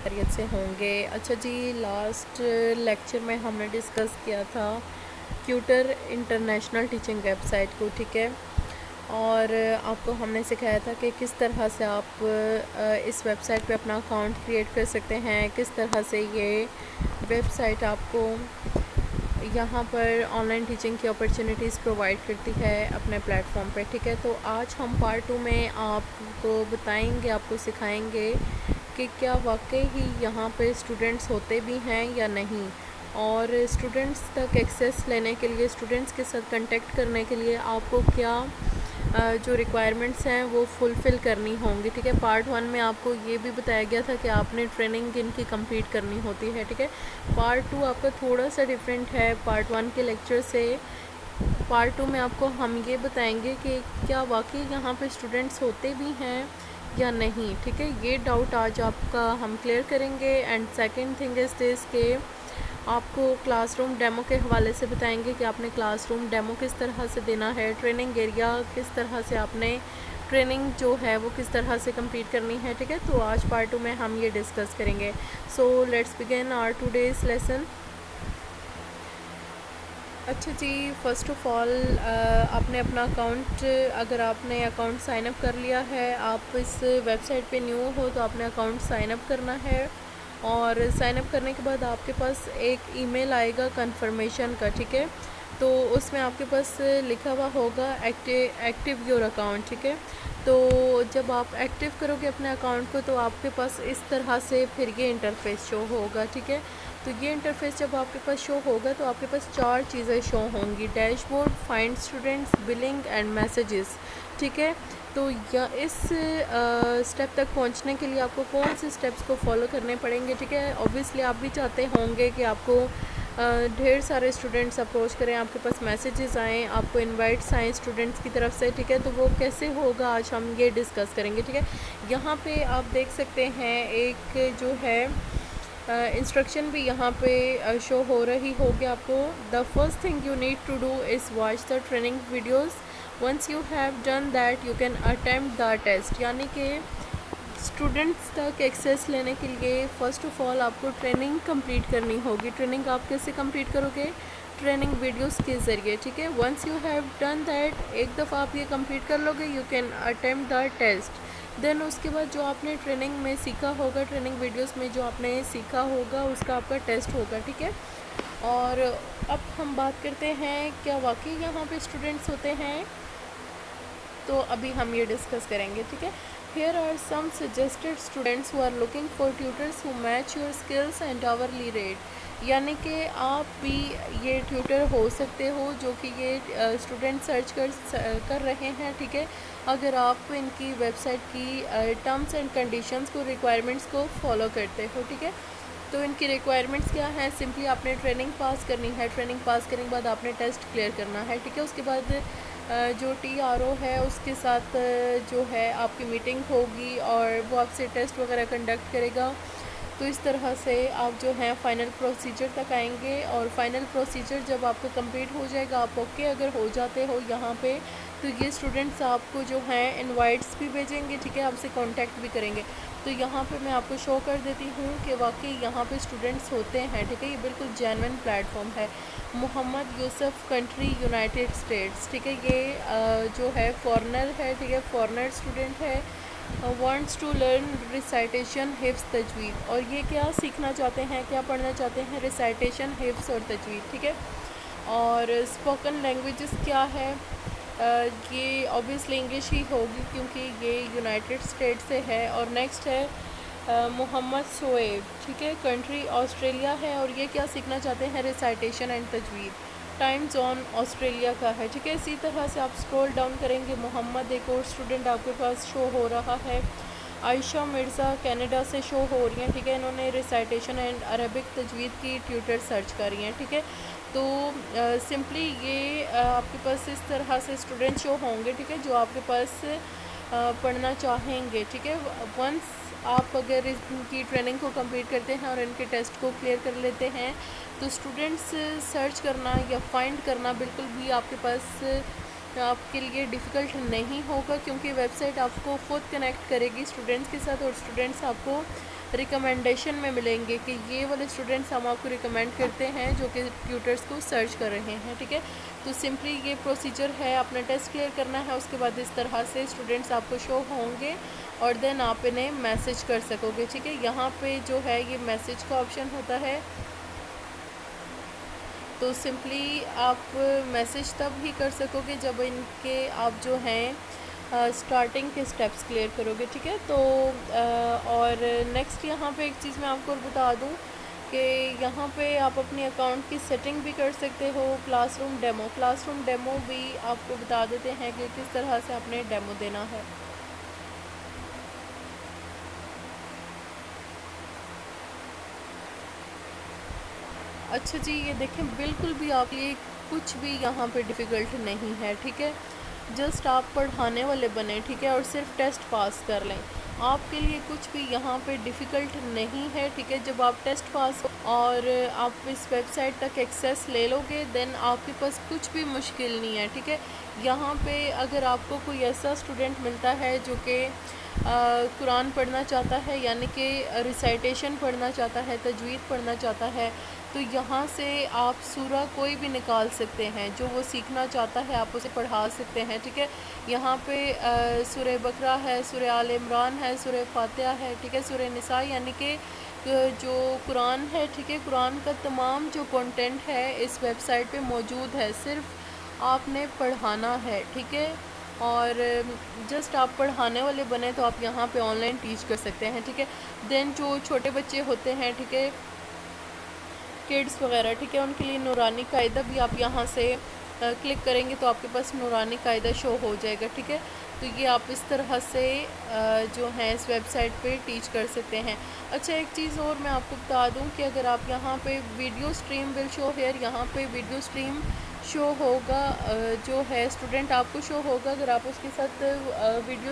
खैरियत से होंगे। अच्छा जी, लास्ट लेक्चर में हमने डिस्कस किया था ट्यूटर इंटरनेशनल टीचिंग वेबसाइट को, ठीक है। और आपको हमने सिखाया था कि किस तरह से आप इस वेबसाइट पे अपना अकाउंट क्रिएट कर सकते हैं, किस तरह से ये वेबसाइट आपको यहाँ पर ऑनलाइन टीचिंग की अपॉर्चुनिटीज़ प्रोवाइड करती है अपने प्लेटफॉर्म पे, ठीक है। तो आज हम पार्ट 2 में आपको बताएंगे, आपको सिखाएंगे कि क्या वाकई ही यहाँ पे स्टूडेंट्स होते भी हैं या नहीं, और स्टूडेंट्स तक एक्सेस लेने के लिए, स्टूडेंट्स के साथ कांटेक्ट करने के लिए आपको क्या जो रिक्वायरमेंट्स हैं वो फुलफ़िल करनी होंगी, ठीक है। पार्ट 1 में आपको ये भी बताया गया था कि आपने ट्रेनिंग इनकी कंप्लीट करनी होती है, ठीक है। पार्ट 2 आपका थोड़ा सा डिफरेंट है पार्ट 1 के लेक्चर से। पार्ट 2 में आपको हम ये बताएंगे कि क्या वाकई यहाँ पे स्टूडेंट्स होते भी हैं या नहीं, ठीक है। ये डाउट आज आपका हम क्लियर करेंगे। And second thing is this के आपको क्लासरूम डेमो के हवाले से बताएंगे कि आपने क्लासरूम डेमो किस तरह से देना है, ट्रेनिंग एरिया किस तरह से आपने ट्रेनिंग जो है वो किस तरह से कंप्लीट करनी है, ठीक है। तो आज पार्ट 2 में हम ये डिस्कस करेंगे। So let's begin our today's lesson. अच्छा जी, फ़र्स्ट ऑफ़ ऑल आपने अपना अकाउंट, अगर आपने अकाउंट साइन अप कर लिया है, आप इस वेबसाइट पे न्यू हो तो आपने अकाउंट साइन अप करना है। और साइन अप करने के बाद आपके पास एक ईमेल आएगा कंफर्मेशन का, ठीक है। तो उसमें आपके पास लिखा हुआ होगा एक्टिव योर अकाउंट, ठीक है। तो जब आप एक्टिव करोगे अपने अकाउंट को तो आपके पास इस तरह से फिर ये इंटरफेस शो होगा, ठीक है। तो ये इंटरफेस जब आपके पास शो होगा तो आपके पास 4 चीज़ें शो होंगी: dashboard, find students, billing and messages, ठीक है। तो या इस स्टेप तक पहुंचने के लिए आपको कौन से स्टेप्स को फॉलो करने पड़ेंगे, ठीक है। ऑब्वियसली आप भी चाहते होंगे कि आपको ढेर सारे स्टूडेंट्स अप्रोच करें, आपके पास मैसेजेस आएँ, आपको इनवाइट्स आएँ स्टूडेंट्स की तरफ से, ठीक है। तो वो कैसे होगा आज हम ये डिस्कस करेंगे, ठीक है। यहाँ पे आप देख सकते हैं एक जो है इंस्ट्रक्शन भी यहाँ पे शो हो रही होगी आपको। The first thing you need to do is watch the training videos. Once you have done that you can attempt the test. यानी कि स्टूडेंट्स तक एक्सेस लेने के लिए फ़र्स्ट ऑफ़ ऑल आपको ट्रेनिंग कंप्लीट करनी होगी। ट्रेनिंग आप कैसे कंप्लीट करोगे? ट्रेनिंग वीडियोस के ज़रिए, ठीक है। Once you have done that, एक दफ़ा आप ये कंप्लीट कर लोगे, you can attempt the test. Then उसके बाद जो आपने ट्रेनिंग में सीखा होगा, ट्रेनिंग वीडियोस में जो आपने सीखा होगा उसका आपका टेस्ट होगा, ठीक है। और अब हम बात करते हैं क्या वाकई यहाँ पे स्टूडेंट्स होते हैं, तो अभी हम ये डिस्कस करेंगे, ठीक है। Here are some suggested students who are looking for tutors who match your skills and hourly rate। यानी कि आप भी ये ट्यूटर हो सकते हो जो कि ये स्टूडेंट सर्च कर रहे हैं, ठीक है। अगर आप इनकी वेबसाइट की टर्म्स एंड कंडीशंस को, रिक्वायरमेंट्स को फॉलो करते हो, ठीक है। तो इनकी रिक्वायरमेंट्स क्या है? सिंपली आपने ट्रेनिंग पास करनी है, ट्रेनिंग पास करने के बाद आपने टेस्ट क्लियर करना है, ठीक है। उसके बाद जो TRO है उसके साथ जो है आपकी मीटिंग होगी और वो आपसे टेस्ट वगैरह कंडक्ट करेगा। तो इस तरह से आप जो हैं फ़ाइनल प्रोसीजर तक आएंगे। और फाइनल प्रोसीजर जब आपका कंप्लीट हो जाएगा, आप ओके अगर हो जाते हो यहाँ पे, तो ये स्टूडेंट्स आपको जो हैं इनवाइट्स भी भेजेंगे, ठीक है, आपसे कांटेक्ट भी करेंगे। तो यहाँ पे मैं आपको शो कर देती हूँ कि वाकई यहाँ पे स्टूडेंट्स होते हैं, ठीक है। ये बिल्कुल जेन्युइन प्लेटफॉर्म है। Mohammad Yusuf, country United States, ठीक है। ये जो है फॉरेनर है, ठीक है, फॉरेनर स्टूडेंट है। वांट्स टू लर्न रिसाइटेशन, हिफ्स, तजवीद। और ये क्या सीखना चाहते हैं, क्या पढ़ना चाहते हैं? रिसाइटेशन, हिफ्स और तजवीद, ठीक है। और स्पोकन लैंग्वेजेस क्या है? ये ऑब्वियसली इंग्लिश ही होगी क्योंकि ये यूनाइटेड स्टेट से है। और नेक्स्ट है मोहम्मद शोएब, ठीक है, कंट्री ऑस्ट्रेलिया है। और ये क्या सीखना चाहते हैं? रिसाइटेशन एंड तजवीद। टाइम जोन ऑस्ट्रेलिया का है, ठीक है। इसी तरह से आप स्क्रॉल डाउन करेंगे, मोहम्मद एक और स्टूडेंट आपके पास शो हो रहा है। आयशा मिर्ज़ा कनाडा से शो हो रही हैं, ठीक है। इन्होंने रिसाइटेशन एंड अरबिक तजवीद की ट्यूटर सर्च कर रही हैं, ठीक है। तो सिंपली ये आपके पास इस तरह से स्टूडेंट शो होंगे, ठीक है, जो आपके पास पढ़ना चाहेंगे, ठीक है। वंस आप अगर इनकी ट्रेनिंग को कंप्लीट करते हैं और इनके टेस्ट को क्लियर कर लेते हैं तो स्टूडेंट्स सर्च करना या फाइंड करना बिल्कुल भी आपके पास आपके लिए डिफ़िकल्ट नहीं होगा, क्योंकि वेबसाइट आपको खुद कनेक्ट करेगी स्टूडेंट्स के साथ और स्टूडेंट्स आपको रिकमेंडेशन में मिलेंगे कि ये वाले स्टूडेंट्स हम आपको रिकमेंड करते हैं जो कि ट्यूटर्स को सर्च कर रहे हैं, ठीक है। तो सिंपली ये प्रोसीजर है, अपना टेस्ट क्लियर करना है, उसके बाद इस तरह से स्टूडेंट्स आपको शो होंगे और देन आप इन्हें मैसेज कर सकोगे, ठीक है। यहाँ पे जो है ये मैसेज का ऑप्शन होता है, तो सिंपली आप मैसेज तब ही कर सकोगे जब इनके आप जो हैं स्टार्टिंग के स्टेप्स क्लियर करोगे, ठीक है। तो और नेक्स्ट यहाँ पे एक चीज़ मैं आपको बता दूँ कि यहाँ पे आप अपनी अकाउंट की सेटिंग भी कर सकते हो। क्लासरूम डेमो भी आपको बता देते हैं कि किस तरह से आपने डेमो देना है। अच्छा जी, ये देखें बिल्कुल भी आप लिए कुछ भी यहाँ पे डिफ़िकल्ट नहीं है, ठीक है। जस्ट आप पढ़ाने वाले बने, ठीक है, और सिर्फ टेस्ट पास कर लें, आपके लिए कुछ भी यहाँ पे डिफ़िकल्ट नहीं है, ठीक है। जब आप टेस्ट पास और आप इस वेबसाइट तक एक्सेस ले लोगे देन आपके पास कुछ भी मुश्किल नहीं है, ठीक है। यहाँ पे अगर आपको कोई ऐसा स्टूडेंट मिलता है जो कि कुरान पढ़ना चाहता है, यानी कि रिसाइटेशन पढ़ना चाहता है, तजवीद पढ़ना चाहता है, तो यहाँ से आप सूरा कोई भी निकाल सकते हैं, जो वो सीखना चाहता है आप उसे पढ़ा सकते हैं, ठीक है। यहाँ पे सूरह बकरा है, सूरह आल इमरान है, सूरह फातिहा है, ठीक है, सूरह निसा, यानी कि जो कुरान है, ठीक है, कुरान का तमाम जो कंटेंट है इस वेबसाइट पे मौजूद है, सिर्फ आपने पढ़ाना है, ठीक है। और जस्ट आप पढ़ाने वाले बने तो आप यहाँ पे ऑनलाइन टीच कर सकते हैं, ठीक है। देन जो छोटे बच्चे होते हैं, ठीक है, किड्स वगैरह, ठीक है, उनके लिए नूरानी कायदा भी आप यहाँ से क्लिक करेंगे तो आपके पास नूरानी कायदा शो हो जाएगा, ठीक है। तो ये आप इस तरह से जो है इस वेबसाइट पे टीच कर सकते हैं। अच्छा, एक चीज़ और मैं आपको बता दूं कि अगर आप यहाँ पे video stream will show hair, यहाँ पे वीडियो स्ट्रीम शो होगा, जो है स्टूडेंट आपको शो होगा, अगर आप उसके साथ वीडियो